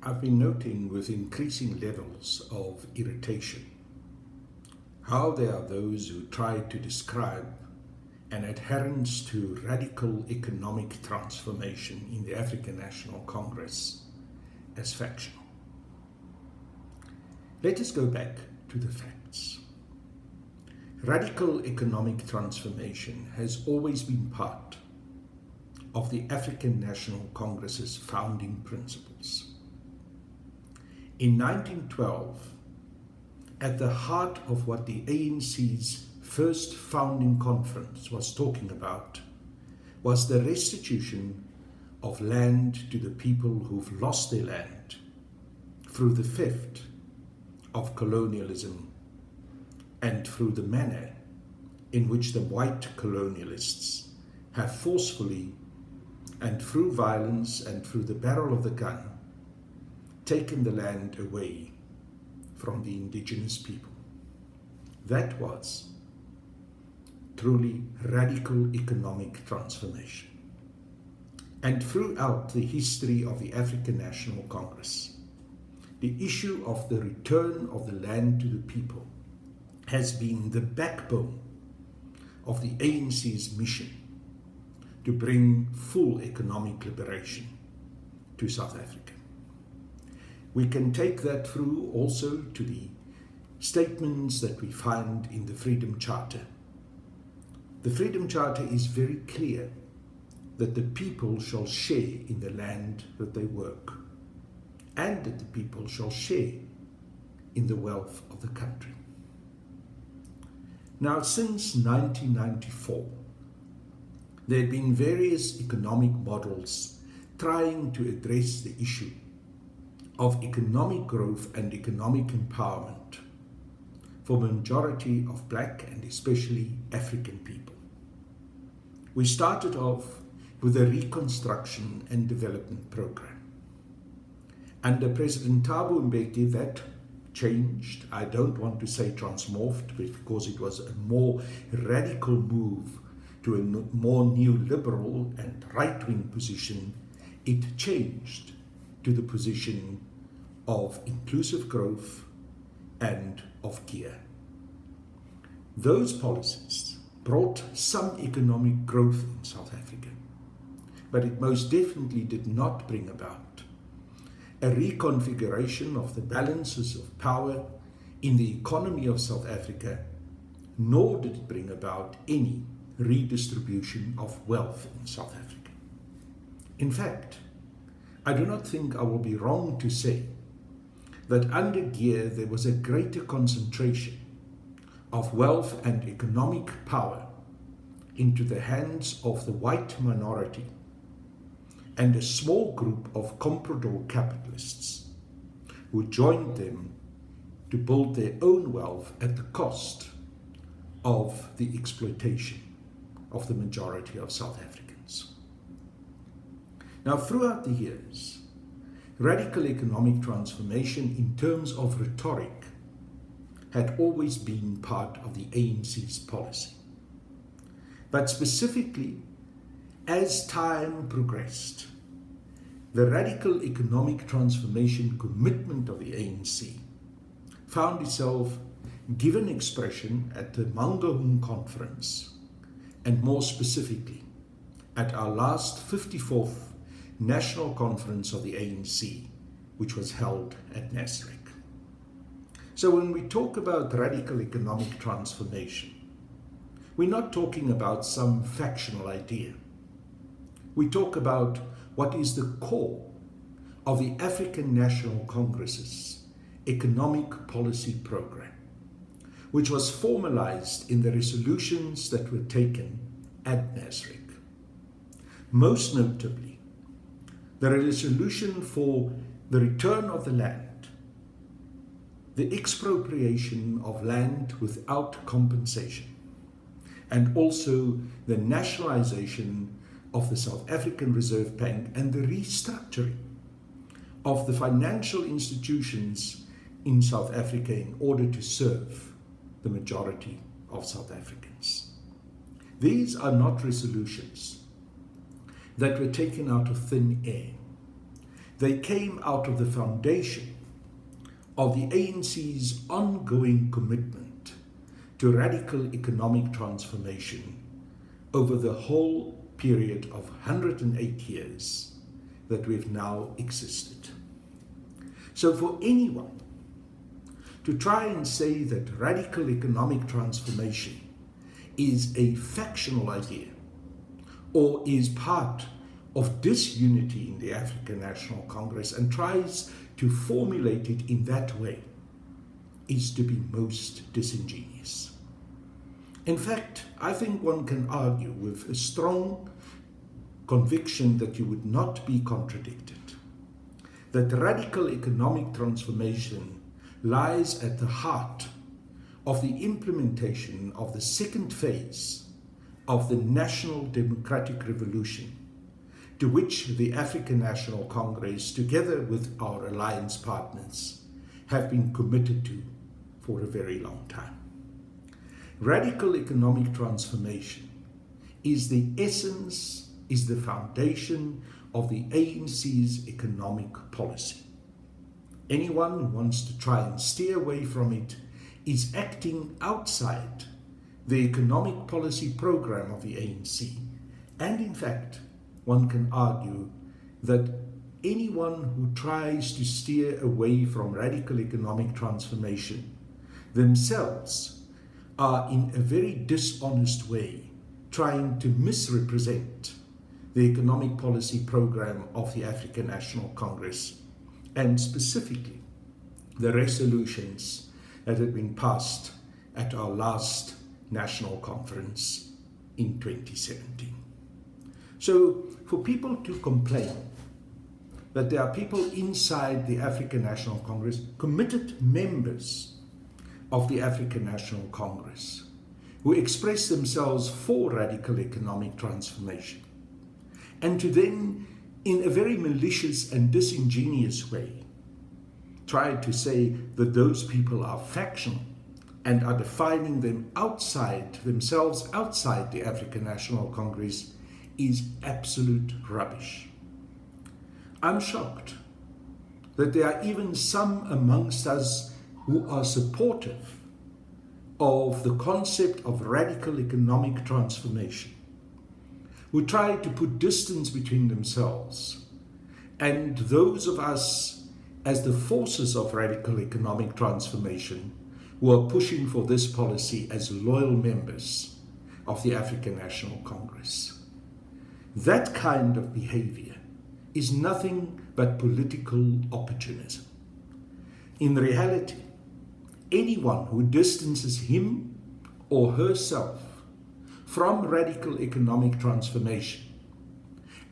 I've been noting with increasing levels of irritation how there are those who try to describe an adherence to radical economic transformation in the African National Congress as factional. Let us go back to the facts. Radical economic transformation has always been part of the African National Congress's founding principles. In 1912, at the heart of what the ANC's first founding conference was talking about was the restitution of land to the people who've lost their land through the theft of colonialism and through the manner in which the white colonialists have forcefully and through violence and through the barrel of the gun taken the land away from the indigenous people. That was truly radical economic transformation. And throughout the history of the African National Congress, the issue of the return of the land to the people has been the backbone of the ANC's mission to bring full economic liberation to South Africa. We can take that through also to the statements that we find in the Freedom Charter. The Freedom Charter is very clear that the people shall share in the land that they work, and that the people shall share in the wealth of the country. Now, since 1994, there have been various economic models trying to address the issue of economic growth and economic empowerment for the majority of Black and especially African people. We started off with a reconstruction and development program. Under President Thabo Mbeki, that changed. I don't want to say transmorphed, because it was a more radical move to a more neoliberal and right-wing position. It changed to the position of inclusive growth and of care. Those policies brought some economic growth in South Africa, but it most definitely did not bring about a reconfiguration of the balances of power in the economy of South Africa, nor did it bring about any redistribution of wealth in South Africa. In fact, I do not think I will be wrong to say that under Gear there was a greater concentration of wealth and economic power into the hands of the white minority and a small group of comprador capitalists who joined them to build their own wealth at the cost of the exploitation of the majority of South Africans. Now, throughout the years, radical economic transformation in terms of rhetoric had always been part of the ANC's policy. But specifically, as time progressed, the radical economic transformation commitment of the ANC found itself given expression at the Mangaung Conference, and more specifically at our last 54th National Conference of the ANC, which was held at Nasrec. So when we talk about radical economic transformation, we're not talking about some factional idea. We talk about what is the core of the African National Congress's economic policy program, which was formalized in the resolutions that were taken at Nasrec. Most notably, the resolution for the return of the land, the expropriation of land without compensation, and also the nationalization of the South African Reserve Bank and the restructuring of the financial institutions in South Africa in order to serve the majority of South Africans. These are not resolutions that were taken out of thin air. they came out of the foundation of the ANC's ongoing commitment to radical economic transformation over the whole period of 108 years that we've now existed. So for anyone to try and say that radical economic transformation is a factional idea or is part of disunity in the African National Congress and tries to formulate it in that way is to be most disingenuous. In fact, I think one can argue with a strong conviction that you would not be contradicted, that radical economic transformation lies at the heart of the implementation of the second phase of the national democratic revolution, to which the African National Congress, together with our alliance partners, have been committed to for a very long time. Radical economic transformation is the essence, is the foundation of the ANC's economic policy. Anyone who wants to try and steer away from it is acting outside the economic policy program of the ANC. And in fact, one can argue that anyone who tries to steer away from radical economic transformation themselves are in a very dishonest way trying to misrepresent the economic policy program of the African National Congress, and specifically the resolutions that had been passed at our last national conference in 2017. So for people to complain that there are people inside the African National Congress, committed members of the African National Congress, who express themselves for radical economic transformation, and to then, in a very malicious and disingenuous way, try to say that those people are factional and are defining themselves outside the African National Congress is absolute rubbish. I'm shocked that there are even some amongst us who are supportive of the concept of radical economic transformation, who try to put distance between themselves and those of us as the forces of radical economic transformation who are pushing for this policy as loyal members of the African National Congress. That kind of behavior is nothing but political opportunism. In reality, anyone who distances him or herself from radical economic transformation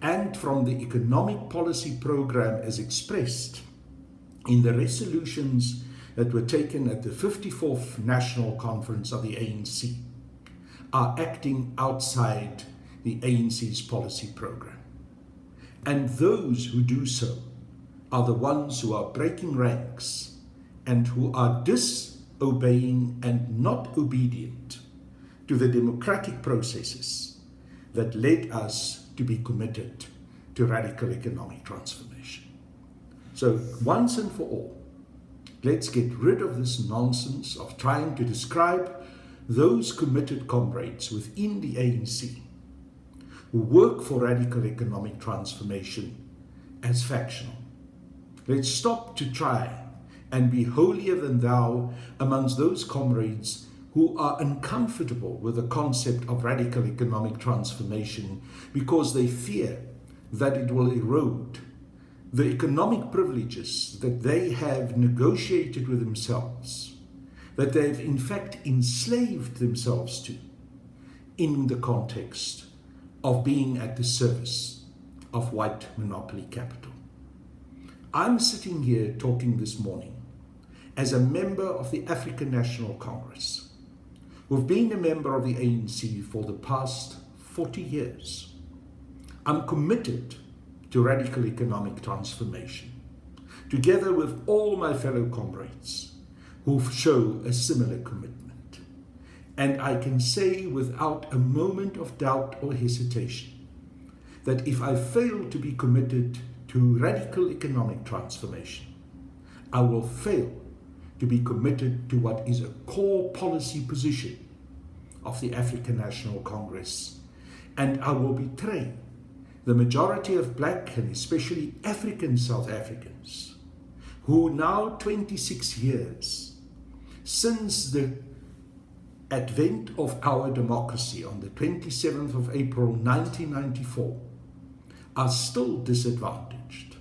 and from the economic policy program as expressed in the resolutions that were taken at the 54th National Conference of the ANC are acting outside the ANC's policy program. And those who do so are the ones who are breaking ranks and who are disobeying and not obedient to the democratic processes that led us to be committed to radical economic transformation. So once and for all, let's get rid of this nonsense of trying to describe those committed comrades within the ANC who work for radical economic transformation as factional. Let's stop to try and be holier than thou amongst those comrades who are uncomfortable with the concept of radical economic transformation because they fear that it will erode the economic privileges that they have negotiated with themselves, that they've in fact enslaved themselves to in the context of being at the service of white monopoly capital. I'm sitting here talking this morning as a member of the African National Congress, who've been a member of the ANC for the past 40 years. I'm committed to radical economic transformation, together with all my fellow comrades who show a similar commitment. And I can say without a moment of doubt or hesitation that if I fail to be committed to radical economic transformation, I will fail to be committed to what is a core policy position of the African National Congress, and I will betray the majority of black and especially African South Africans who now 26 years since the advent of our democracy on the 27th of April 1994 are still disadvantaged,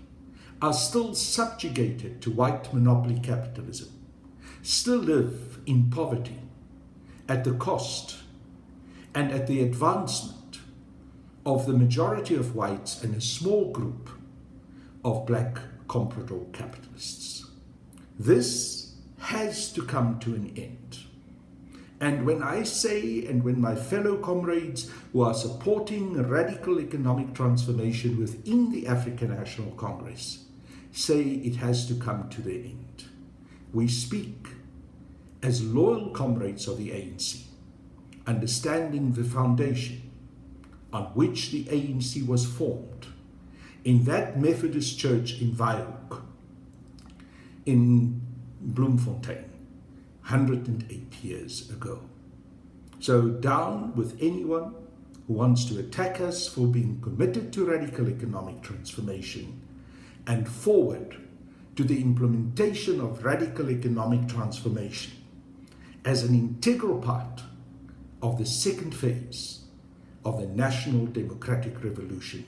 are still subjugated to white monopoly capitalism, still live in poverty at the cost and at the advancement of the majority of whites and a small group of black comprador capitalists. This has to come to an end. And when I say, and when my fellow comrades who are supporting radical economic transformation within the African National Congress say it has to come to the end, we speak as loyal comrades of the ANC, understanding the foundation on which the ANC was formed in that Methodist church in Wynberg in Bloemfontein 108 years ago. So down with anyone who wants to attack us for being committed to radical economic transformation, and forward to the implementation of radical economic transformation as an integral part of the second phase of the national democratic revolution.